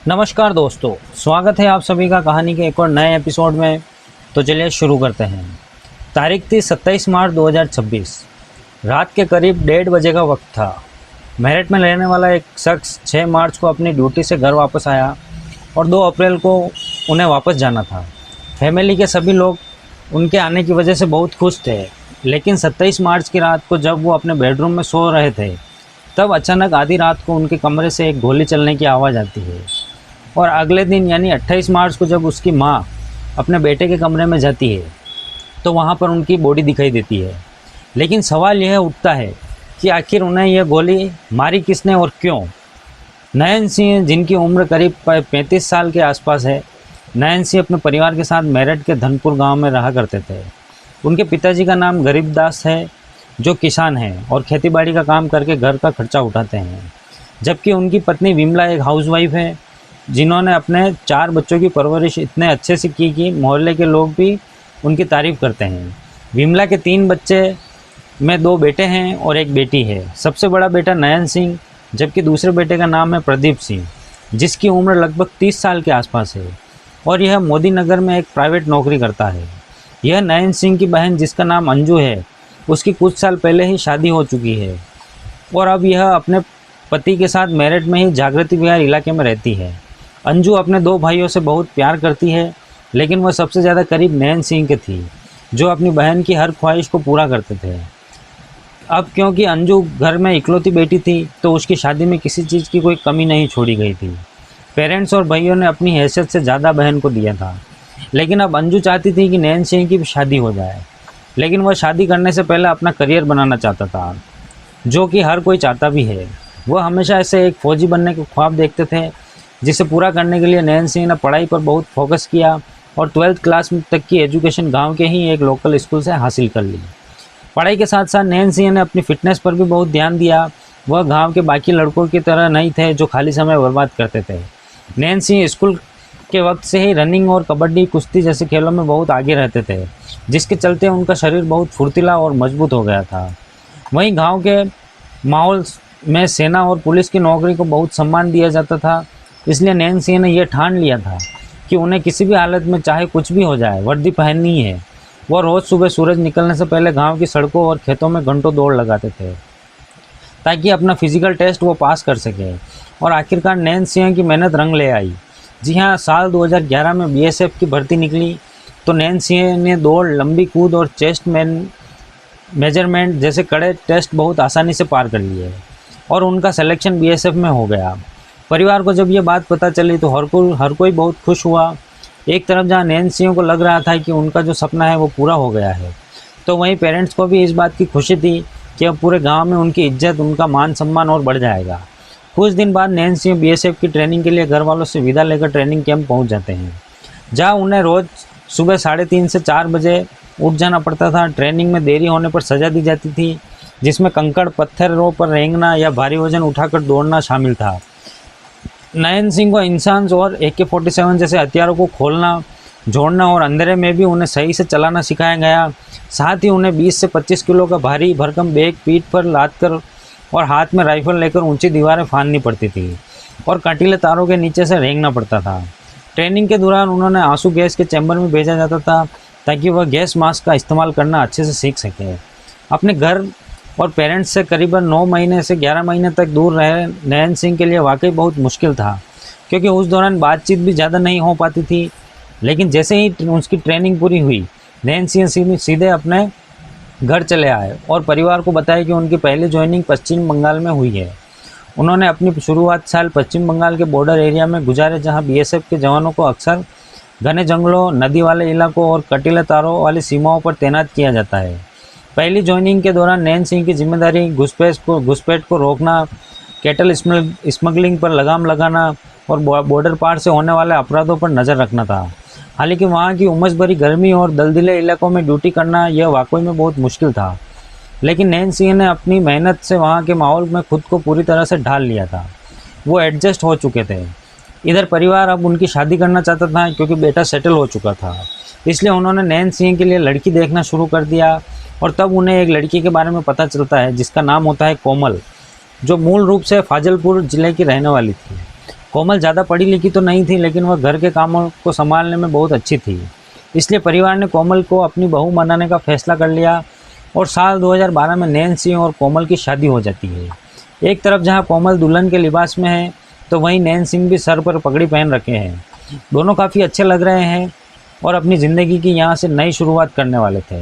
नमस्कार दोस्तों, स्वागत है आप सभी का कहानी के एक और नए एपिसोड में। तो चलिए शुरू करते हैं। तारीख थी 27 मार्च 2026। रात के करीब 1:30 का वक्त था। मेरठ में रहने वाला एक शख्स 6 मार्च को अपनी ड्यूटी से घर वापस आया और 2 अप्रैल को उन्हें वापस जाना था। फैमिली के सभी लोग उनके आने की वजह से बहुत खुश थे, लेकिन 27 मार्च की रात को जब वो अपने बेडरूम में सो रहे थे, तब अचानक आधी रात को उनके कमरे से एक गोली चलने की आवाज़ आती है। और अगले दिन यानी 28 मार्च को जब उसकी माँ अपने बेटे के कमरे में जाती है, तो वहाँ पर उनकी बॉडी दिखाई देती है। लेकिन सवाल यह उठता है कि आखिर उन्हें यह गोली मारी किसने और क्यों। नयन सिंह, जिनकी उम्र करीब 35 साल के आसपास है, नयन सिंह अपने परिवार के साथ मेरठ के धनपुर गांव में रहा करते थे। उनके पिताजी का नाम गरीबदास है, जो किसान हैं और खेतीबाड़ी का काम करके घर का खर्चा उठाते हैं। जबकि उनकी पत्नी विमला एक हाउसवाइफ है, जिन्होंने अपने 4 बच्चों की परवरिश इतने अच्छे से की कि मोहल्ले के लोग भी उनकी तारीफ़ करते हैं। विमला के 3 बच्चे में 2 बेटे हैं और 1 बेटी है। सबसे बड़ा बेटा नयन सिंह, जबकि दूसरे बेटे का नाम है प्रदीप सिंह, जिसकी उम्र लगभग 30 साल के आसपास है और यह मोदी नगर में एक प्राइवेट नौकरी करता है। यह नयन सिंह की बहन, जिसका नाम अंजू है, उसकी कुछ साल पहले ही शादी हो चुकी है और अब यह अपने पति के साथ मेरठ में ही जागृति विहार इलाके में रहती है। अंजू अपने 2 भाइयों से बहुत प्यार करती है, लेकिन वह सबसे ज़्यादा करीब नयन सिंह के थी, जो अपनी बहन की हर ख्वाहिश को पूरा करते थे। अब क्योंकि अंजू घर में इकलौती बेटी थी, तो उसकी शादी में किसी चीज़ की कोई कमी नहीं छोड़ी गई थी। पेरेंट्स और भाइयों ने अपनी हैसियत से ज़्यादा बहन को दिया था, लेकिन अब अंजू चाहती थी कि नयन सिंह की भी शादी हो जाए। लेकिन वह शादी करने से पहले अपना करियर बनाना चाहता था, जो कि हर कोई चाहता भी है। वह हमेशा ऐसे एक फ़ौजी बनने के ख्वाब देखते थे, जिसे पूरा करने के लिए नयन सिंह ने पढ़ाई पर बहुत फोकस किया और 12th क्लास तक की एजुकेशन गांव के ही एक लोकल स्कूल से हासिल कर ली। पढ़ाई के साथ साथ नयन सिंह ने अपनी फिटनेस पर भी बहुत ध्यान दिया। वह गांव के बाकी लड़कों की तरह नहीं थे जो खाली समय बर्बाद करते थे। नयन सिंह स्कूल के वक्त से ही रनिंग और कबड्डी, कुश्ती जैसे खेलों में बहुत आगे रहते थे, जिसके चलते उनका शरीर बहुत फुर्तीला और मजबूत हो गया था। वहीं गाँव के माहौल में सेना और पुलिस की नौकरी को बहुत सम्मान दिया जाता था, इसलिए नयन सिंह ने यह ठान लिया था कि उन्हें किसी भी हालत में चाहे कुछ भी हो जाए, वर्दी पहननी है। वो रोज़ सुबह सूरज निकलने से पहले गांव की सड़कों और खेतों में घंटों दौड़ लगाते थे, ताकि अपना फिजिकल टेस्ट वो पास कर सके। और आखिरकार नयन सिंह की मेहनत रंग ले आई। जी हाँ, साल 2011 में बीएसएफ की भर्ती निकली, तो नयन सिंह ने दौड़, लंबी कूद और चेस्ट मेजरमेंट जैसे कड़े टेस्ट बहुत आसानी से पार कर लिए और उनका सिलेक्शन बीएसएफ में हो गया। परिवार को जब ये बात पता चली तो हर कोई बहुत खुश हुआ। एक तरफ जहाँ नयन सिंह को लग रहा था कि उनका जो सपना है वो पूरा हो गया है, तो वहीं पेरेंट्स को भी इस बात की खुशी थी कि अब पूरे गांव में उनकी इज्जत, उनका मान सम्मान और बढ़ जाएगा। कुछ दिन बाद नयन सिंह बीएसएफ की ट्रेनिंग के लिए घर वालों से विदा लेकर ट्रेनिंग कैंप पहुँच जाते हैं, जहाँ उन्हें रोज़ सुबह 3:30 से 4 बजे उठ जाना पड़ता था। ट्रेनिंग में देरी होने पर सज़ा दी जाती थी, जिसमें कंकड़ पत्थरों पर रेंगना या भारी वजन उठाकर दौड़ना शामिल था। नयन सिंह को इंसान्स और AK-47 जैसे हथियारों को खोलना, जोड़ना और अंधेरे में भी उन्हें सही से चलाना सिखाया गया। साथ ही उन्हें 20 से 25 किलो का भारी भरकम बैग पीठ पर लाद कर और हाथ में राइफल लेकर ऊंची दीवारें फांदनी पड़ती थी और कांटीले तारों के नीचे से रेंगना पड़ता था। ट्रेनिंग के दौरान उन्होंने आंसू गैस के चैम्बर में भेजा जाता था, ताकि वह गैस मास्क का इस्तेमाल करना अच्छे से सीख सके। अपने घर और पेरेंट्स से करीबन 9 महीने से 11 महीने तक दूर रहे नयन सिंह के लिए वाकई बहुत मुश्किल था, क्योंकि उस दौरान बातचीत भी ज़्यादा नहीं हो पाती थी। लेकिन जैसे ही उसकी ट्रेनिंग पूरी हुई, नयन सिंह सीधे अपने घर चले आए और परिवार को बताया कि उनकी पहली ज्वाइनिंग पश्चिम बंगाल में हुई है। उन्होंने अपनी शुरुआत साल पश्चिम बंगाल के बॉर्डर एरिया में गुजारे, जहाँ बीएसएफ के जवानों को अक्सर घने जंगलों, नदी वाले इलाकों और कटीले तारों वाली सीमाओं पर तैनात किया जाता है। पहली ज्वाइनिंग के दौरान नयन सिंह की जिम्मेदारी घुसपैठ को रोकना, कैटल स्मगलिंग पर लगाम लगाना और बॉर्डर पार से होने वाले अपराधों पर नज़र रखना था। हालांकि वहाँ की उमस भरी गर्मी और दलदले इलाकों में ड्यूटी करना यह वाकई में बहुत मुश्किल था, लेकिन नयन सिंह ने अपनी मेहनत से वहाँ के माहौल में खुद को पूरी तरह से ढाल लिया था। वो एडजस्ट हो चुके थे। इधर परिवार अब उनकी शादी करना चाहता था, क्योंकि बेटा सेटल हो चुका था। इसलिए उन्होंने नयन सिंह के लिए लड़की देखना शुरू कर दिया और तब उन्हें एक लड़की के बारे में पता चलता है, जिसका नाम होता है कोमल, जो मूल रूप से फाजलपुर ज़िले की रहने वाली थी। कोमल ज़्यादा पढ़ी लिखी तो नहीं थी, लेकिन वह घर के कामों को संभालने में बहुत अच्छी थी। इसलिए परिवार ने कोमल को अपनी बहू बनाने का फैसला कर लिया और साल 2012 में नैन्सी और कोमल की शादी हो जाती है। एक तरफ जहां कोमल दुल्हन के लिबास में है, तो वहीं नैन्सी भी सर पर पगड़ी पहन रखे हैं। दोनों काफ़ी अच्छे लग रहे हैं और अपनी ज़िंदगी की यहाँ से नई शुरुआत करने वाले थे।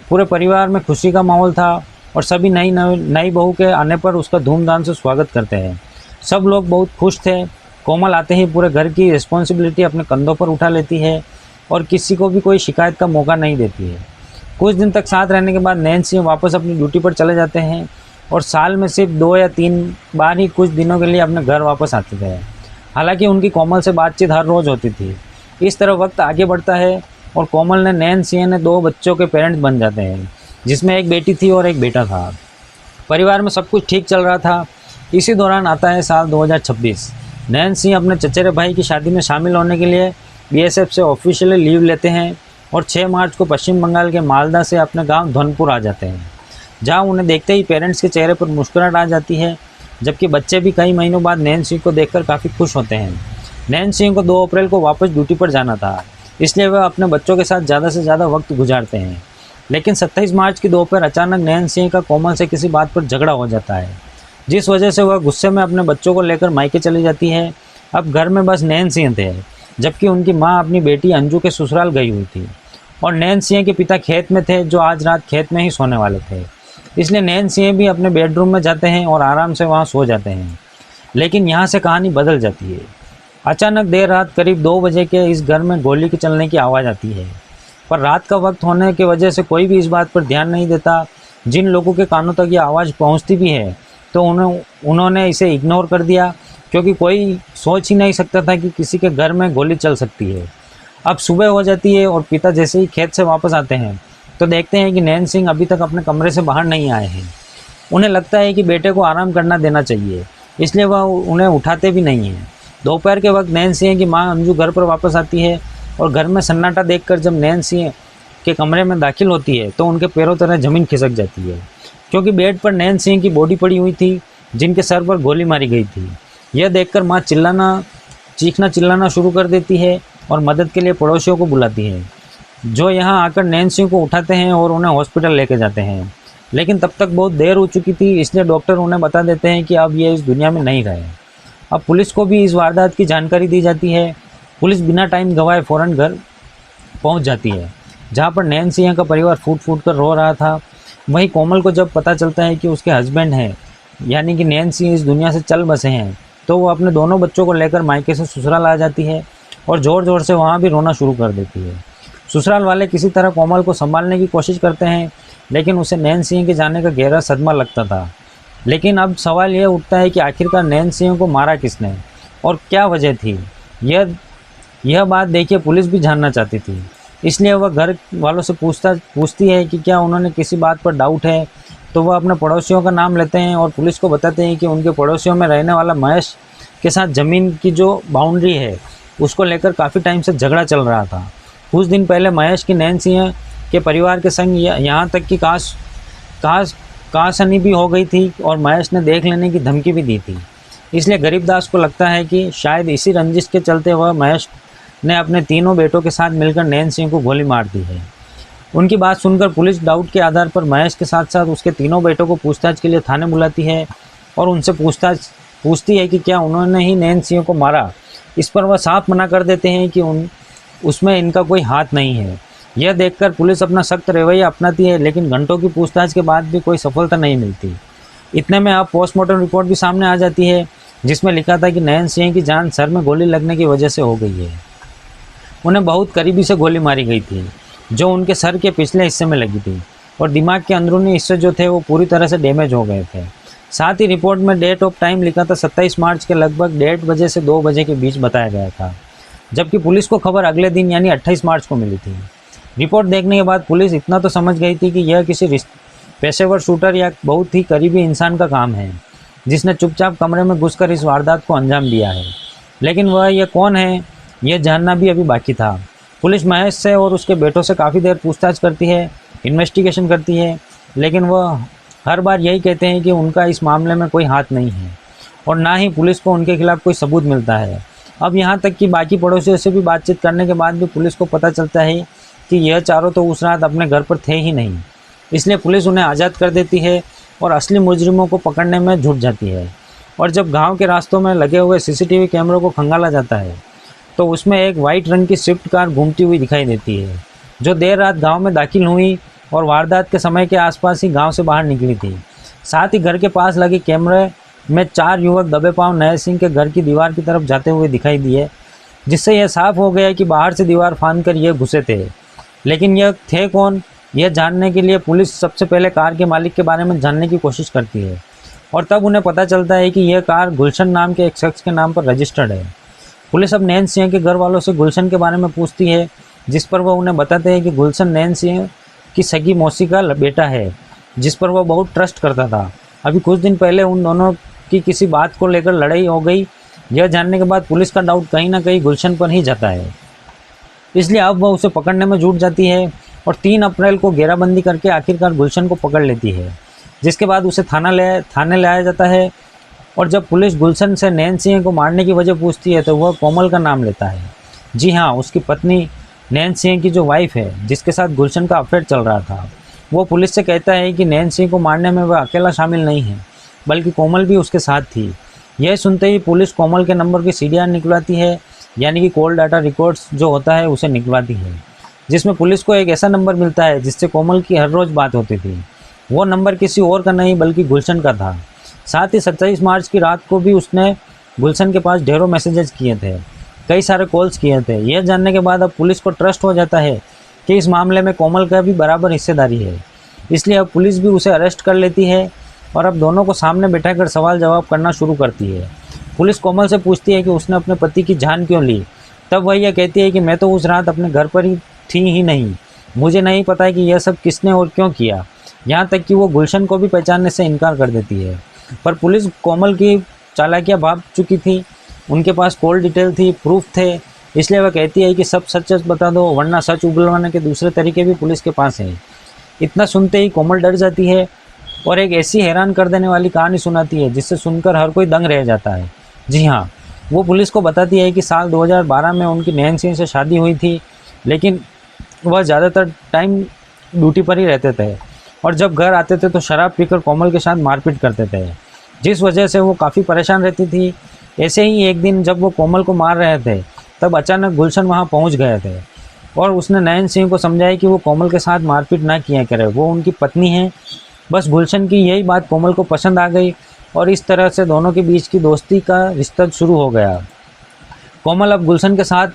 पूरे परिवार में खुशी का माहौल था और सभी नई बहू के आने पर उसका धूमधाम से स्वागत करते हैं। सब लोग बहुत खुश थे। कोमल आते ही पूरे घर की रिस्पॉन्सिबिलिटी अपने कंधों पर उठा लेती है और किसी को भी कोई शिकायत का मौका नहीं देती है। कुछ दिन तक साथ रहने के बाद नैन्सी वापस अपनी ड्यूटी पर चले जाते हैं और साल में सिर्फ 2 या 3 बार ही कुछ दिनों के लिए अपने घर वापस आते थे। हालांकि उनकी कोमल से बातचीत हर रोज़ होती थी। इस तरह वक्त आगे बढ़ता है और कोमल ने नैन्सी ने 2 बच्चों के पेरेंट्स बन जाते हैं, जिसमें एक बेटी थी और एक बेटा था। परिवार में सब कुछ ठीक चल रहा था। इसी दौरान आता है साल 2026। नैन्सी अपने चचेरे भाई की शादी में शामिल होने के लिए बीएसएफ से ऑफिशियली लीव लेते हैं और 6 मार्च को पश्चिम बंगाल के मालदा से अपने गांव धनपुर आ जाते हैं, जहां उन्हें देखते ही पेरेंट्स के चेहरे पर मुस्कुराहट आ जाती है, जबकि बच्चे भी कई महीनों बाद नैन्सी को देखकर काफ़ी खुश होते हैं। नैन्सी को 2 अप्रैल को वापस ड्यूटी पर जाना था, इसलिए वह अपने बच्चों के साथ ज़्यादा से ज़्यादा वक्त गुजारते हैं। लेकिन 27 मार्च की दोपहर अचानक नैन्सी का कोमल से किसी बात पर झगड़ा हो जाता है, जिस वजह से वह गुस्से में अपने बच्चों को लेकर मायके चली जाती है। अब घर में बस नैन्सी थे, जबकि उनकी माँ अपनी बेटी अंजू के ससुराल गई हुई थी और नैन्सी के पिता खेत में थे, जो आज रात खेत में ही सोने वाले थे। इसलिए नैन्सी भी अपने बेडरूम में जाते हैं और आराम से वहाँ सो जाते हैं। लेकिन यहाँ से कहानी बदल जाती है। अचानक देर रात करीब 2 बजे के इस घर में गोली के चलने की आवाज़ आती है, पर रात का वक्त होने की वजह से कोई भी इस बात पर ध्यान नहीं देता। जिन लोगों के कानों तक ये आवाज़ पहुँचती भी है तो उन्होंने इसे इग्नोर कर दिया, क्योंकि कोई सोच ही नहीं सकता था कि किसी के घर में गोली चल सकती है। अब सुबह हो जाती है और पिता जैसे ही खेत से वापस आते हैं तो देखते हैं कि नैन्सी अभी तक अपने कमरे से बाहर नहीं आए हैं। उन्हें लगता है कि बेटे को आराम करना देना चाहिए, इसलिए वह उन्हें उठाते भी नहीं हैं। दोपहर के वक्त नैन्सी की माँ अंजू घर पर वापस आती है और घर में सन्नाटा देखकर जब नैन्सी के कमरे में दाखिल होती है तो उनके पैरों तरह ज़मीन खिसक जाती है, क्योंकि बेड पर नैन्सी की बॉडी पड़ी हुई थी, जिनके सर पर गोली मारी गई थी। यह देखकर माँ चीखना चिल्लाना शुरू कर देती है और मदद के लिए पड़ोसियों को बुलाती है, जो यहाँ आकर नैन्सी को उठाते हैं और उन्हें हॉस्पिटल लेके जाते हैं। लेकिन तब तक बहुत देर हो चुकी थी, इसलिए डॉक्टर उन्हें बता देते हैं कि अब ये इस दुनिया में नहीं रहे। अब पुलिस को भी इस वारदात की जानकारी दी जाती है। पुलिस बिना टाइम गंवाए फ़ौरन घर पहुंच जाती है, जहां पर नैन्सी का परिवार फूट फूट कर रो रहा था। वहीं कोमल को जब पता चलता है कि उसके हस्बैंड हैं, यानी कि नैन्सी इस दुनिया से चल बसे हैं, तो वो अपने दोनों बच्चों को लेकर मायके से ससुराल आ जाती है और ज़ोर ज़ोर से वहाँ भी रोना शुरू कर देती है। ससुराल वाले किसी तरह कोमल को संभालने की कोशिश करते हैं, लेकिन उसे नैन्सी के जाने का गहरा सदमा लगता था। लेकिन अब सवाल यह उठता है कि आखिरकार नैन्सी को मारा किसने और क्या वजह थी। यह बात देखिए पुलिस भी जानना चाहती थी, इसलिए वह घर वालों से पूछती है कि क्या उन्होंने किसी बात पर डाउट है। तो वह अपने पड़ोसियों का नाम लेते हैं और पुलिस को बताते हैं कि उनके पड़ोसियों में रहने वाला महेश के साथ ज़मीन की जो बाउंड्री है उसको लेकर काफ़ी टाइम से झगड़ा चल रहा था। कुछ दिन पहले महेश की नैन्सी के परिवार के संग यहाँ तक कि कहासुनी भी हो गई थी और महेश ने देख लेने की धमकी भी दी थी। इसलिए गरीबदास को लगता है कि शायद इसी रंजिश के चलते वह महेश ने अपने तीनों बेटों के साथ मिलकर नैन्सी को गोली मार दी है। उनकी बात सुनकर पुलिस डाउट के आधार पर महेश के साथ साथ उसके तीनों बेटों को पूछताछ के लिए थाने बुलाती है और उनसे पूछती है कि क्या उन्होंने ही नैन्सी को मारा। इस पर वह साफ मना कर देते हैं कि उसमें इनका कोई हाथ नहीं है। यह देखकर पुलिस अपना सख्त रवैया अपनाती है, लेकिन घंटों की पूछताछ के बाद भी कोई सफलता नहीं मिलती। इतने में अब पोस्टमार्टम रिपोर्ट भी सामने आ जाती है, जिसमें लिखा था कि नैन्सी की जान सर में गोली लगने की वजह से हो गई है। उन्हें बहुत करीबी से गोली मारी गई थी, जो उनके सर के पिछले हिस्से में लगी थी और दिमाग के अंदरूनी हिस्से जो थे वो पूरी तरह से डैमेज हो गए थे। साथ ही रिपोर्ट में डेट ऑफ टाइम लिखा था 27 मार्च के लगभग 1:30 बजे से 2 बजे के बीच बताया गया था, जबकि पुलिस को खबर अगले दिन यानी 28 मार्च को मिली थी। रिपोर्ट देखने के बाद पुलिस इतना तो समझ गई थी कि यह किसी पेशेवर शूटर या बहुत ही करीबी इंसान का काम है, जिसने चुपचाप कमरे में घुसकर इस वारदात को अंजाम दिया है। लेकिन वह यह कौन है, यह जानना भी अभी बाकी था। पुलिस महेश से और उसके बेटों से काफ़ी देर पूछताछ करती है, इन्वेस्टिगेशन करती है, लेकिन वह हर बार यही कहते हैं कि उनका इस मामले में कोई हाथ नहीं है और ना ही पुलिस को उनके खिलाफ कोई सबूत मिलता है। अब यहाँ तक कि बाकी पड़ोसियों से भी बातचीत करने के बाद भी पुलिस को पता चलता है कि यह चारों तो उस रात अपने घर पर थे ही नहीं। इसलिए पुलिस उन्हें आज़ाद कर देती है और असली मुजरिमों को पकड़ने में जुट जाती है। और जब गांव के रास्तों में लगे हुए सीसीटीवी कैमरों को खंगाला जाता है तो उसमें एक वाइट रंग की स्विफ्ट कार घूमती हुई दिखाई देती है, जो देर रात गांव में दाखिल हुई और वारदात के समय के आसपास ही गांव से बाहर निकली थी। साथ ही घर के पास लगे कैमरे में 4 युवक दबे पांव नए सिंह के घर की दीवार की तरफ जाते हुए दिखाई दिए, जिससे यह साफ हो गया कि बाहर से दीवार फांदकर ये घुसे थे। लेकिन यह थे कौन, यह जानने के लिए पुलिस सबसे पहले कार के मालिक के बारे में जानने की कोशिश करती है और तब उन्हें पता चलता है कि यह कार गुलशन नाम के एक शख्स के नाम पर रजिस्टर्ड है। पुलिस अब नैन सिंह के घर वालों से गुलशन के बारे में पूछती है, जिस पर वह उन्हें बताते हैं कि गुलशन नैन सिंह की सगी मौसी का बेटा है, जिस पर वह बहुत ट्रस्ट करता था। अभी कुछ दिन पहले उन दोनों की किसी बात को लेकर लड़ाई हो गई। यह जानने के बाद पुलिस का डाउट कहीं ना कहीं गुलशन पर ही जाता है, इसलिए अब वह उसे पकड़ने में जुट जाती है और 3 अप्रैल को घेराबंदी करके आखिरकार गुलशन को पकड़ लेती है, जिसके बाद उसे थाने लाया जाता है। और जब पुलिस गुलशन से नैन सिंह को मारने की वजह पूछती है तो वह कोमल का नाम लेता है। जी हाँ, उसकी पत्नी नैन सिंह की जो वाइफ है, जिसके साथ गुलशन का अफेयर चल रहा था। वो पुलिस से कहता है कि नैन सिंह को मारने में वह अकेला शामिल नहीं है, बल्कि कोमल भी उसके साथ थी। यह सुनते ही पुलिस कोमल के नंबर की सीडीआर निकलवाती है, यानी कि कॉल डाटा रिकॉर्ड्स जो होता है उसे निकलवाती है, जिसमें पुलिस को एक ऐसा नंबर मिलता है जिससे कोमल की हर रोज़ बात होती थी। वो नंबर किसी और का नहीं बल्कि गुलशन का था। साथ ही 27 मार्च की रात को भी उसने गुलशन के पास ढेरों मैसेजेस किए थे, कई सारे कॉल्स किए थे। यह जानने के बाद अब पुलिस को ट्रस्ट हो जाता है कि इस मामले में कोमल का भी बराबर हिस्सेदारी है, इसलिए अब पुलिस भी उसे अरेस्ट कर लेती है और अब दोनों को सामने बैठाकर सवाल जवाब करना शुरू करती है। पुलिस कोमल से पूछती है कि उसने अपने पति की जान क्यों ली। तब वह यह कहती है कि मैं तो उस रात अपने घर पर ही थी ही नहीं, मुझे नहीं पता है कि यह सब किसने और क्यों किया। यहाँ तक कि वो गुलशन को भी पहचानने से इनकार कर देती है। पर पुलिस कोमल की चालाकियाँ भाप चुकी थी, उनके पास कॉल डिटेल थी, प्रूफ थे, इसलिए वह कहती है कि सब सच बता दो, वरना सच उगलवाने के दूसरे तरीके भी पुलिस के पास हैं। इतना सुनते ही कोमल डर जाती है और एक ऐसी हैरान कर देने वाली कहानी सुनाती है जिससे सुनकर हर कोई दंग रह जाता है। जी हाँ, वो पुलिस को बताती है कि साल 2012 में उनकी नैन सिंह से शादी हुई थी, लेकिन वह ज़्यादातर टाइम ड्यूटी पर ही रहते थे और जब घर आते थे तो शराब पीकर कोमल के साथ मारपीट करते थे, जिस वजह से वो काफ़ी परेशान रहती थी। ऐसे ही एक दिन जब वो कोमल को मार रहे थे तब अचानक गुलशन वहाँ पहुँच गए थे और उसने नैन सिंह को समझाया कि वो कोमल के साथ मारपीट ना किया करे, वो उनकी पत्नी है। बस गुलशन की यही बात कोमल को पसंद आ गई और इस तरह से दोनों के बीच की दोस्ती का रिश्ता शुरू हो गया। कोमल अब गुलशन के साथ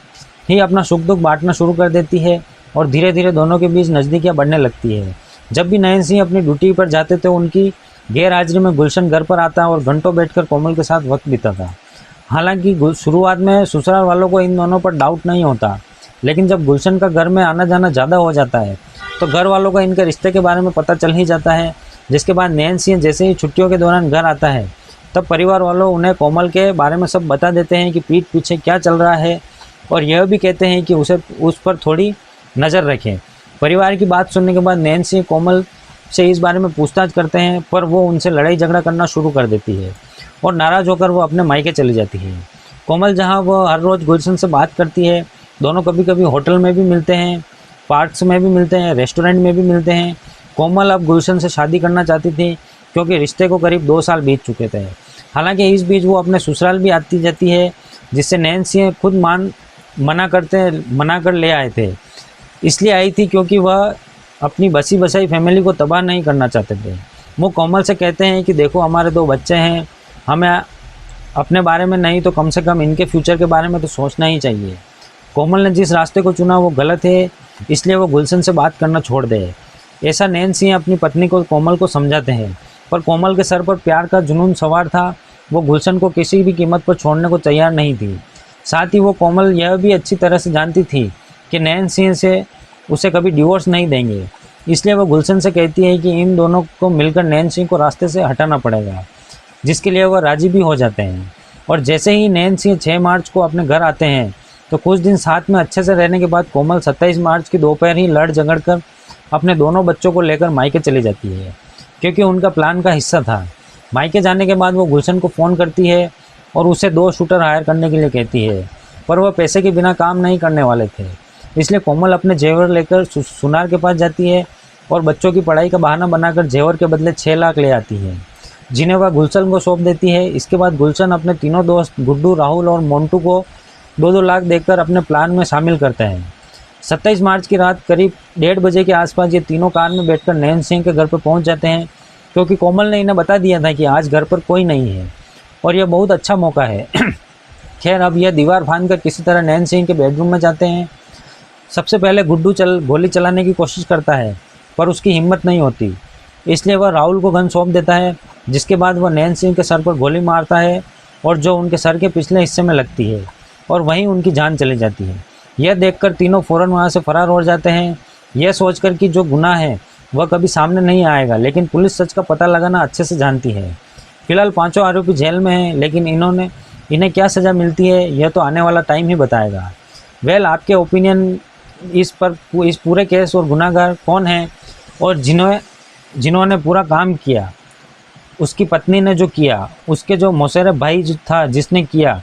ही अपना सुख दुख बांटना शुरू कर देती है और धीरे धीरे दोनों के बीच नज़दीकियाँ बढ़ने लगती है। जब भी नैन सिंह अपनी ड्यूटी पर जाते थे उनकी गैर हाजिरी में गुलशन घर पर आता और घंटों बैठकर कोमल के साथ वक्त बिताता। हालांकि शुरुआत में ससुराल वालों को इन दोनों पर डाउट नहीं होता, लेकिन जब गुलशन का घर में आना जाना ज़्यादा हो जाता है तो घर वालों को इनके रिश्ते के बारे में पता चल ही जाता है। जिसके बाद नैन सिंह जैसे ही छुट्टियों के दौरान घर आता है तब परिवार वालों उन्हें कोमल के बारे में सब बता देते हैं कि पीठ पीछे क्या चल रहा है और यह भी कहते हैं कि उस पर थोड़ी नज़र रखें। परिवार की बात सुनने के बाद नैन सिंह कोमल से इस बारे में पूछताछ करते हैं, पर वो उनसे लड़ाई झगड़ा करना शुरू कर देती है और नाराज़ होकर वो अपने मायके चली जाती है। कोमल जहाँ वो हर रोज़ गुलशन से बात करती है, दोनों कभी कभी होटल में भी मिलते हैं, पार्क्स में भी मिलते हैं, रेस्टोरेंट में भी मिलते हैं। कोमल अब गुलशन से शादी करना चाहती थी क्योंकि रिश्ते को करीब 2 साल बीत चुके थे। हालांकि इस बीच वो अपने ससुराल भी आती जाती है, जिससे नैन सिंह खुद मना कर ले आए थे। इसलिए आई थी क्योंकि वह अपनी बसी बसाई फैमिली को तबाह नहीं करना चाहते थे। वो कोमल से कहते हैं कि देखो हमारे 2 बच्चे हैं, हमें अपने बारे में नहीं तो कम से कम इनके फ्यूचर के बारे में तो सोचना ही चाहिए। कोमल ने जिस रास्ते को चुना वो गलत है, इसलिए वो गुलशन से बात करना छोड़ दे। ऐसा नैन सिंह अपनी पत्नी को कोमल को समझाते हैं, पर कोमल के सर पर प्यार का जुनून सवार था। वो गुलशन को किसी भी कीमत पर छोड़ने को तैयार नहीं थी। साथ ही वो कोमल यह भी अच्छी तरह से जानती थी कि नैन सिंह से उसे कभी डिवोर्स नहीं देंगे, इसलिए वो गुलशन से कहती है कि इन दोनों को मिलकर नैन सिंह को रास्ते से हटाना पड़ेगा, जिसके लिए वह राजी भी हो जाते हैं। और जैसे ही नैन सिंह 6 मार्च को अपने घर आते हैं तो कुछ दिन साथ में अच्छे से रहने के बाद कोमल 27 मार्च की दोपहर ही लड़ झगड़ कर अपने दोनों बच्चों को लेकर मायके चली जाती है, क्योंकि उनका प्लान का हिस्सा था। मायके जाने के बाद वो गुलशन को फ़ोन करती है और उसे 2 शूटर हायर करने के लिए कहती है, पर वह पैसे के बिना काम नहीं करने वाले थे। इसलिए कोमल अपने जेवर लेकर सुनार के पास जाती है और बच्चों की पढ़ाई का बहाना बनाकर जेवर के बदले 6 लाख ले आती है, जिन्हें वह गुलशन को सौंप देती है। इसके बाद गुलशन अपने तीनों दोस्त गुड्डू, राहुल और मोन्टू को 2-2 लाख देकर अपने प्लान में शामिल करते हैं। 27 मार्च की रात करीब 1:30 बजे के आसपास ये तीनों कार में बैठकर नयन सिंह के घर पर पहुंच जाते हैं, क्योंकि कोमल ने इन्हें बता दिया था कि आज घर पर कोई नहीं है और यह बहुत अच्छा मौका है। खैर, अब यह दीवार फांदकर किसी तरह नयन सिंह के बेडरूम में जाते हैं। सबसे पहले गुड्डू गोली चलाने की कोशिश करता है, पर उसकी हिम्मत नहीं होती, इसलिए वह राहुल को गन सौंप देता है, जिसके बाद वह नयन सिंह के सर पर गोली मारता है और जो उनके सर के पिछले हिस्से में लगती है और वहीं उनकी जान चली जाती है। यह देखकर तीनों फ़ौरन वहाँ से फरार हो जाते हैं, यह सोचकर कि जो गुनाह है वह कभी सामने नहीं आएगा, लेकिन पुलिस सच का पता लगाना अच्छे से जानती है। फिलहाल पांचों आरोपी जेल में हैं, लेकिन इन्हें क्या सज़ा मिलती है यह तो आने वाला टाइम ही बताएगा। वेल, आपके ओपिनियन इस पूरे केस और गुनाहगार कौन है, और जिन्होंने पूरा काम किया, उसकी पत्नी ने जो किया, उसके जो मौसेरे भाई जो था जिसने किया,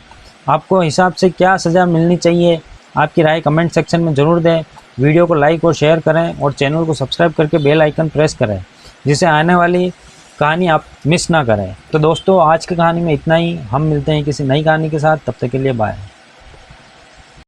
आपको हिसाब से क्या सज़ा मिलनी चाहिए? आपकी राय कमेंट सेक्शन में ज़रूर दें। वीडियो को लाइक और शेयर करें और चैनल को सब्सक्राइब करके बेल आइकन प्रेस करें, जिससे आने वाली कहानी आप मिस ना करें। तो दोस्तों, आज की कहानी में इतना ही। हम मिलते हैं किसी नई कहानी के साथ, तब तक के लिए बाय।